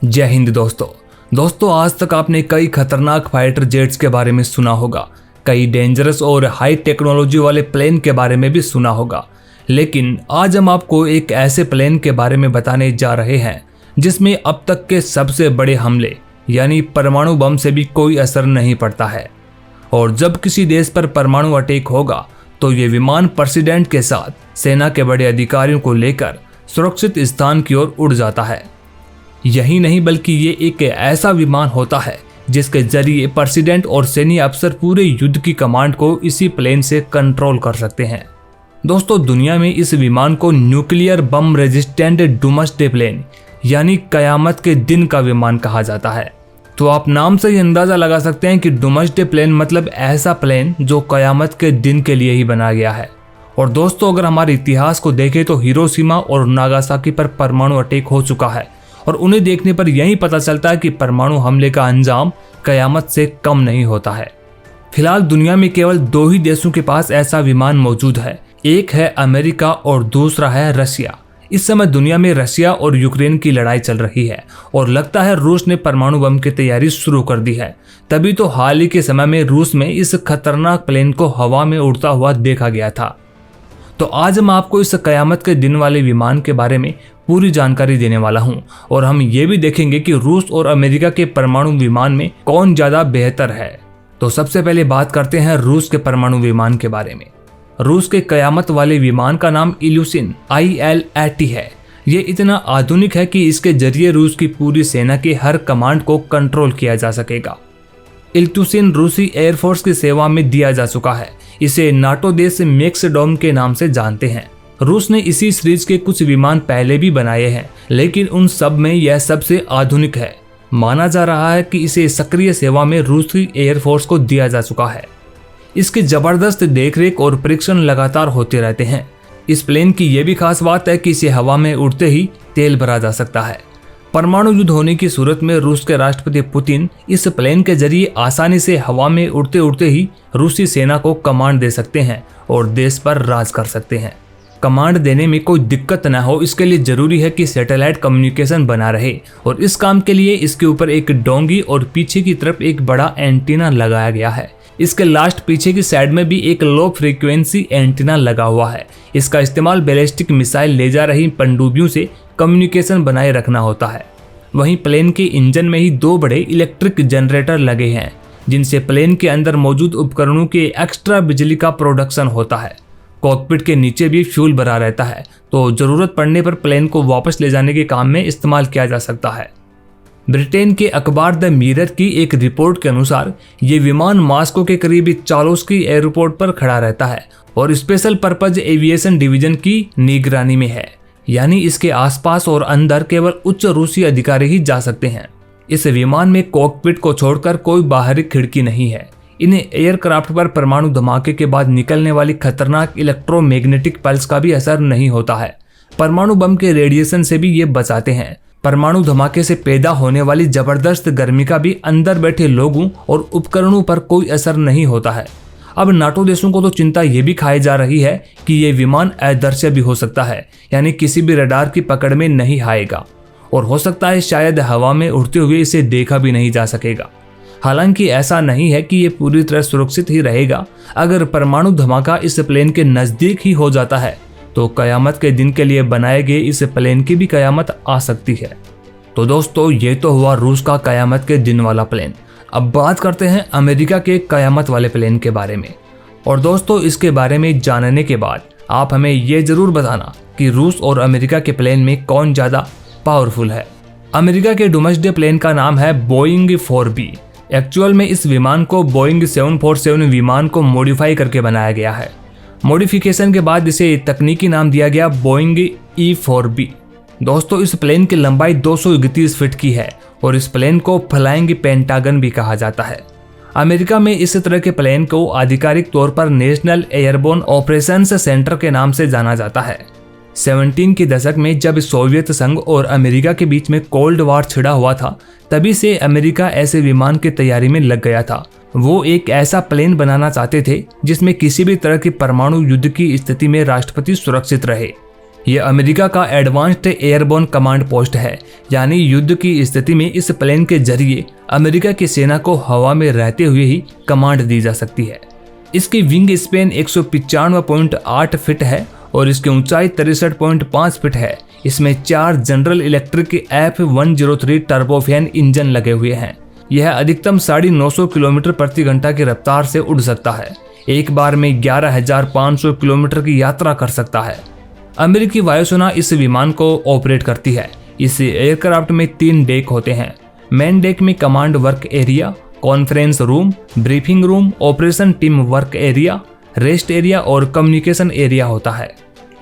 जय हिंद दोस्तों आज तक आपने कई खतरनाक फाइटर जेट्स के बारे में सुना होगा, कई डेंजरस और हाई टेक्नोलॉजी वाले प्लेन के बारे में भी सुना होगा। लेकिन आज हम आपको एक ऐसे प्लेन के बारे में बताने जा रहे हैं जिसमें अब तक के सबसे बड़े हमले यानी परमाणु बम से भी कोई असर नहीं पड़ता है। और जब किसी देश पर परमाणु अटैक होगा तो ये विमान प्रेसिडेंट के साथ सेना के बड़े अधिकारियों को लेकर सुरक्षित स्थान की ओर उड़ जाता है। यही नहीं बल्कि ये एक ऐसा विमान होता है जिसके जरिए प्रेसिडेंट और सैन्य अफसर पूरे युद्ध की कमांड को इसी प्लेन से कंट्रोल कर सकते हैं। दोस्तों दुनिया में इस विमान को nuclear bomb resistant doomsday plane यानी कयामत के दिन का विमान कहा जाता है। तो आप नाम से ही अंदाजा लगा सकते हैं कि डूम्सडे प्लेन मतलब ऐसा प्लेन जो कयामत के दिन के लिए ही बना गया है। और दोस्तों अगर हमारे इतिहास को देखें तो हिरोशिमा और नागासाकी पर परमाणु अटैक हो चुका है और उन्हें देखने पर यही पता चलता है कि परमाणु हमले का अंजाम कयामत से कम नहीं होता है। फिलहाल दुनिया में केवल दो ही देशों के पास ऐसा विमान मौजूद है, एक है अमेरिका और दूसरा है रशिया। इस समय दुनिया में रशिया और यूक्रेन की लड़ाई चल रही है और लगता है रूस ने परमाणु बम की तैयारी शुरू कर दी है। तभी तो हाल ही के समय में रूस में इस खतरनाक प्लेन को हवा में उड़ता हुआ देखा गया था। तो आज हम आपको इस कयामत के दिन वाले विमान के बारे में पूरी जानकारी देने वाला हूं और हम ये भी देखेंगे कि रूस और अमेरिका के परमाणु विमान में कौन ज्यादा बेहतर है। तो सबसे पहले बात करते हैं रूस के परमाणु विमान के बारे में। रूस के कयामत वाले विमान का नाम इल्यूसिन IL-80 है। ये इतना आधुनिक है कि इसके जरिए रूस की पूरी सेना के हर कमांड को कंट्रोल किया जा सकेगा। इल्यूसिन रूसी एयरफोर्स की सेवा में दिया जा चुका है। इसे नाटो देश मैक्सडोम के नाम से जानते हैं। रूस ने इसी सीरीज के कुछ विमान पहले भी बनाए हैं, लेकिन उन सब में यह सबसे आधुनिक है। माना जा रहा है कि इसे सक्रिय सेवा में रूसी एयरफोर्स को दिया जा चुका है। इसकी जबरदस्त देखरेख और परीक्षण लगातार होते रहते हैं। इस प्लेन की यह भी खास बात है कि इसे हवा में उड़ते ही तेल भरा जा सकता है। परमाणु युद्ध होने की सूरत में रूस के राष्ट्रपति पुतिन इस प्लेन के जरिए आसानी से हवा में उड़ते उड़ते ही रूसी सेना को कमांड दे सकते हैं और देश पर राज कर सकते हैं। कमांड देने में कोई दिक्कत न हो इसके लिए जरूरी है कि सैटेलाइट कम्युनिकेशन बना रहे और इस काम के लिए इसके ऊपर एक डोंगी और पीछे की तरफ एक बड़ा एंटीना लगाया गया है। इसके लास्ट पीछे की साइड में भी एक लो फ्रीक्वेंसी एंटीना लगा हुआ है। इसका इस्तेमाल बैलिस्टिक मिसाइल ले जा रही पनडुब्बियों से कम्युनिकेशन बनाए रखना होता है। वहीं प्लेन के इंजन में ही दो बड़े इलेक्ट्रिक जनरेटर लगे हैं जिनसे प्लेन के अंदर मौजूद उपकरणों के एक्स्ट्रा बिजली का प्रोडक्शन होता है। कॉकपिट के नीचे भी फ्यूल भरा रहता है तो जरूरत पड़ने पर प्लेन को वापस ले जाने के काम में इस्तेमाल किया जा सकता है। ब्रिटेन के अखबार द मिरर की एक रिपोर्ट के अनुसार ये विमान मास्को के करीब चालोस्की एयरपोर्ट पर खड़ा रहता है और स्पेशल पर्पज एविएशन डिवीजन की निगरानी में है, यानी इसके आसपास और अंदर केवल उच्च रूसी अधिकारी ही जा सकते हैं। इस विमान में कॉकपिट को छोड़कर कोई बाहरी खिड़की नहीं है। इन्हें एयरक्राफ्ट पर परमाणु धमाके के बाद निकलने वाली खतरनाक इलेक्ट्रोमैग्नेटिक पल्स का भी असर नहीं होता है। परमाणु बम के रेडिएशन से भी ये बचाते हैं। परमाणु धमाके से पैदा होने वाली जबरदस्त गर्मी का भी अंदर बैठे लोगों और उपकरणों पर कोई असर नहीं होता है। अब नाटो देशों को तो चिंता ये भी खाई जा रही है कि ये विमान अदृश्य भी हो सकता है, यानी किसी भी रडार की पकड़ में नहीं आएगा और हो सकता है शायद हवा में उड़ते हुए इसे देखा भी नहीं जा सकेगा। हालांकि ऐसा नहीं है कि ये पूरी तरह सुरक्षित ही रहेगा। अगर परमाणु धमाका इस प्लेन के नजदीक ही हो जाता है तो कयामत के दिन के लिए बनाए गए इस प्लेन की भी कयामत आ सकती है। तो दोस्तों ये तो हुआ रूस का कयामत के दिन वाला प्लेन। अब बात करते हैं अमेरिका के कयामत वाले प्लेन के बारे में। और दोस्तों इसके बारे में जानने के बाद आप हमें ये जरूर बताना कि रूस और अमेरिका के प्लेन में कौन ज्यादा पावरफुल है। अमेरिका के डूम्सडे प्लेन का नाम है बोइंग 4B। एक्चुअल में इस विमान को बोइंग 747 विमान को मॉडिफाई करके बनाया गया है। मॉडिफिकेशन के बाद इसे तकनीकी नाम दिया गया बोइंग E-4B। दोस्तों इस प्लेन की लंबाई 231 फीट की है और इस प्लेन को फ्लाइंग पेंटागन भी कहा जाता है। अमेरिका में इस तरह के प्लेन को आधिकारिक तौर पर नेशनल एयरबोर्न ऑपरेशंस सेंटर के नाम से जाना जाता है। 17 के दशक में जब सोवियत संघ और अमेरिका के बीच में कोल्ड वॉर छिड़ा हुआ था, तभी से अमेरिका ऐसे विमान की तैयारी में लग गया था। वो एक ऐसा प्लेन बनाना चाहते थे जिसमें किसी भी तरह की परमाणु युद्ध की स्थिति में राष्ट्रपति सुरक्षित रहे। यह अमेरिका का एडवांस्ड एयरबोर्न कमांड पोस्ट है, यानी युद्ध की स्थिति में इस प्लेन के जरिए अमेरिका की सेना को हवा में रहते हुए ही कमांड दी जा सकती है। इसकी विंग स्पेन 195.8 फीट है और इसकी ऊंचाई 63.5 फीट है। इसमें 4 general electric F103 turbofan engine लगे हुए हैं। यह अधिकतम 950 किलोमीटर प्रति घंटा की रफ्तार से उड़ सकता है। एक बार में 11,500 किलोमीटर की यात्रा कर सकता है। अमेरिकी वायुसेना इस विमान को ऑपरेट करती है। इस एयरक्राफ्ट में 3 डेक होते हैं। मेन डेक में command work area, conference room, briefing room, operation team work area, rest area और कम्युनिकेशन एरिया होता है।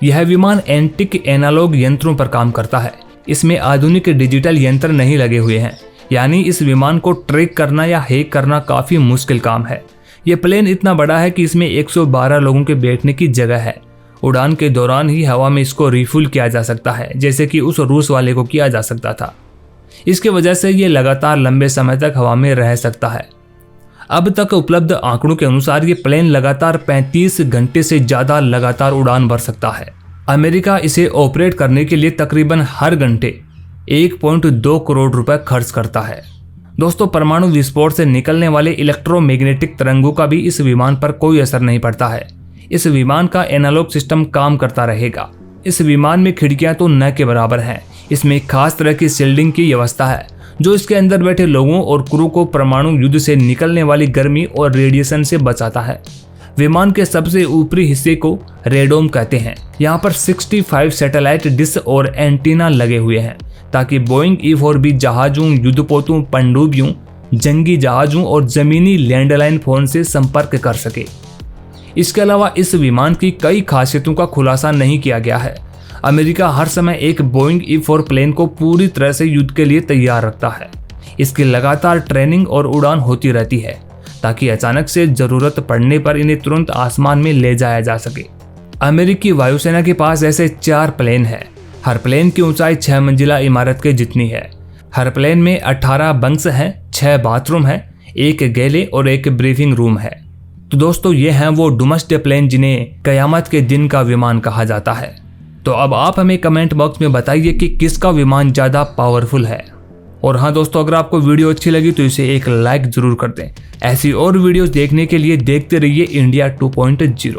यह विमान एंटीक एनालॉग यंत्रों पर काम करता है। इसमें आधुनिक डिजिटल यंत्र नहीं लगे हुए हैं, यानी इस विमान को ट्रैक करना या हैक करना काफी मुश्किल काम है। यह प्लेन इतना बड़ा है कि इसमें 112 लोगों के बैठने की जगह है। उड़ान के दौरान ही हवा में इसको रिफ्यूल किया जा सकता है, जैसे कि उस रूस वाले को किया जा सकता था। इसकी वजह से ये लगातार लंबे समय तक हवा में रह सकता है। अब तक उपलब्ध आंकड़ों के अनुसार ये प्लेन लगातार 35 घंटे से ज्यादा लगातार उड़ान भर सकता है। अमेरिका इसे ऑपरेट करने के लिए तकरीबन हर घंटे 1.2 करोड़ रुपए खर्च करता है। दोस्तों, परमाणु विस्फोट से निकलने वाले इलेक्ट्रोमैग्नेटिक तरंगों का भी इस विमान पर कोई असर नहीं पड़ता है। इस विमान का एनालॉग सिस्टम काम करता रहेगा। इस विमान में खिड़कियां तो न के बराबर हैं। इसमें एक खास तरह की शील्डिंग की व्यवस्था है जो इसके अंदर बैठे लोगों और क्रू को परमाणु युद्ध से निकलने वाली गर्मी और रेडिएशन से बचाता है। विमान के सबसे ऊपरी हिस्से को रेडोम कहते हैं। यहाँ पर 65 सैटेलाइट डिश और एंटीना लगे हुए हैं ताकि बोइंग E-4B जहाजों, युद्धपोतों, पनडुब्बियों, जंगी जहाजों और जमीनी लैंडलाइन फोन से संपर्क कर सके। इसके अलावा इस विमान की कई खासियतों का खुलासा नहीं किया गया है। अमेरिका हर समय एक बोइंग E-4 प्लेन को पूरी तरह से युद्ध के लिए तैयार रखता है। इसकी लगातार ट्रेनिंग और उड़ान होती रहती है ताकि अचानक से जरूरत पड़ने पर इन्हें तुरंत आसमान में ले जाया जा सके। अमेरिकी वायुसेना के पास ऐसे 4 प्लेन हैं। हर प्लेन की ऊंचाई 6 मंजिला इमारत के जितनी है। हर प्लेन में 18 बंक्स हैं, 6 बाथरूम हैं, 1 गैले और 1 ब्रीफिंग रूम है। तो दोस्तों, ये हैं वो डोमेस्टे प्लेन जिन्हें कयामत के दिन का विमान कहा जाता है। तो अब आप हमें कमेंट बॉक्स में बताइए कि किसका विमान ज़्यादा पावरफुल है। और हाँ दोस्तों, अगर आपको वीडियो अच्छी लगी तो इसे एक लाइक ज़रूर कर दें। ऐसी और वीडियोस देखने के लिए देखते रहिए इंडिया 2.0।